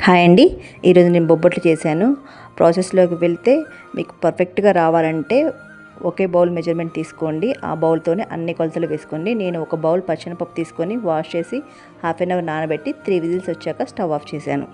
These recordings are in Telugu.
హాయ్ అండి, ఈరోజు నేను బొబ్బట్లు చేశాను. ప్రాసెస్లోకి వెళ్తే మీకు పర్ఫెక్ట్గా రావాలంటే ఒకే బౌల్ మెజర్మెంట్ తీసుకోండి. ఆ బౌల్తోనే అన్ని కొలతలు వేసుకోండి. నేను ఒక బౌల్ పచ్చెనపప్పు తీసుకొని వాష్ చేసి హాఫ్ అన్ అవర్ నానబెట్టి 3 విజిల్స్ వచ్చాక స్టవ్ ఆఫ్ చేశాను.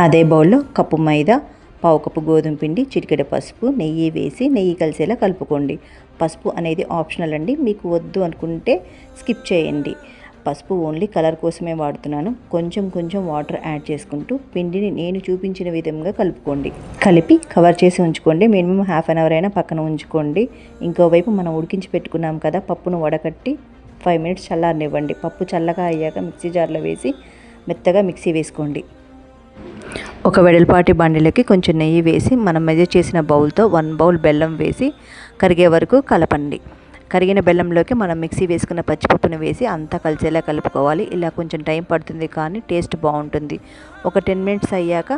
అదే బౌల్లో కప్పు మైదా, పావు కప్పు గోధుమ పిండి, చిటికెడ పసుపు, నెయ్యి వేసి నెయ్యి కలిసేలా కలుపుకోండి. పసుపు అనేది ఆప్షనల్ అండి, మీకు వద్దు అనుకుంటే స్కిప్ చేయండి. పసుపు ఓన్లీ కలర్ కోసమే వాడుతున్నాను. కొంచెం కొంచెం వాటర్ యాడ్ చేసుకుంటూ పిండిని నేను చూపించిన విధంగా కలుపుకోండి. కలిపి కవర్ చేసి ఉంచుకోండి. మినిమం హాఫ్ అన్ అవర్ అయినా పక్కన ఉంచుకోండి. ఇంకోవైపు మనం ఉడికించి పెట్టుకున్నాం కదా, పప్పును వడకట్టి 5 మినిట్స్ చల్లారనివ్వండి. పప్పు చల్లగా అయ్యాక మిక్సీ జార్లో వేసి మెత్తగా మిక్సీ వేసుకోండి. ఒక వెడల్పాటి బండిలోకి కొంచెం నెయ్యి వేసి మనం మెజర్ చేసిన బౌల్తో 1 బౌల్ బెల్లం వేసి కరిగే వరకు కలపండి. కరిగిన బెల్లంలోకి మనం మిక్సీ వేసుకున్న పచ్చిపప్పును వేసి అంతా కలిసేలా కలుపుకోవాలి. ఇలా కొంచెం టైం పడుతుంది కానీ టేస్ట్ బాగుంటుంది. ఒక 10 మినిట్స్ అయ్యాక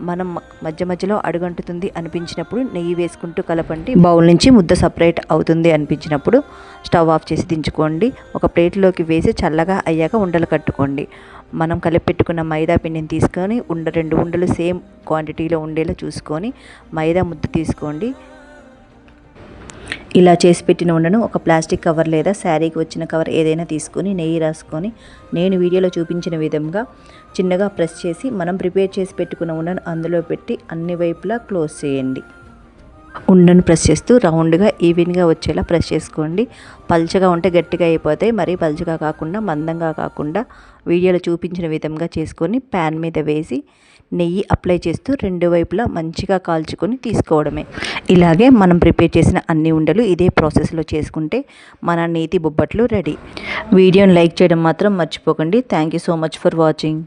మనం మధ్య మధ్యలో అడుగంటుతుంది అనిపించినప్పుడు నెయ్యి వేసుకుంటూ కలపండి. బౌల్ నుంచి ముద్ద సపరేట్ అవుతుంది అనిపించినప్పుడు స్టవ్ ఆఫ్ చేసి దించుకోండి. ఒక ప్లేట్లోకి వేసి చల్లగా అయ్యాక ఉండలు కట్టుకోండి. మనం కలిపి పెట్టుకున్న మైదా పిండిని తీసుకొని 2 ఉండలు సేమ్ క్వాంటిటీలో ఉండేలా చూసుకొని మైదా ముద్ద తీసుకోండి. ఇలా చేసి పెట్టిన ఉండను ఒక ప్లాస్టిక్ కవర్ లేదా శారీకి వచ్చిన కవర్ ఏదైనా తీసుకొని నెయ్యి రాసుకొని నేను వీడియోలో చూపించిన విధంగా చిన్నగా ప్రెస్ చేసి మనం ప్రిపేర్ చేసి పెట్టుకున్న ఉండను అందులో పెట్టి అన్ని వైపులా క్లోజ్ చేయండి. ఉండను ప్రెస్ చేస్తూ రౌండ్గా ఈవెన్గా వచ్చేలా ప్రెస్ చేసుకోండి. పల్చగా ఉంటే గట్టిగా అయిపోతాయి. మరీ పల్చగా కాకుండా మందంగా కాకుండా వీడియోలో చూపించిన విధంగా చేసుకొని ప్యాన్ మీద వేసి నెయ్యి అప్లై చేస్తూ 2 వైపులా మంచిగా కాల్చుకొని తీసుకోవడమే. ఇలాగే మనం ప్రిపేర్ చేసిన అన్ని ఉండలు ఇదే ప్రాసెస్లో చేసుకుంటే మన నేతి బొబ్బట్లు రెడీ. వీడియోని లైక్ చేయడం మాత్రం మర్చిపోకండి. Thank you so much for watching.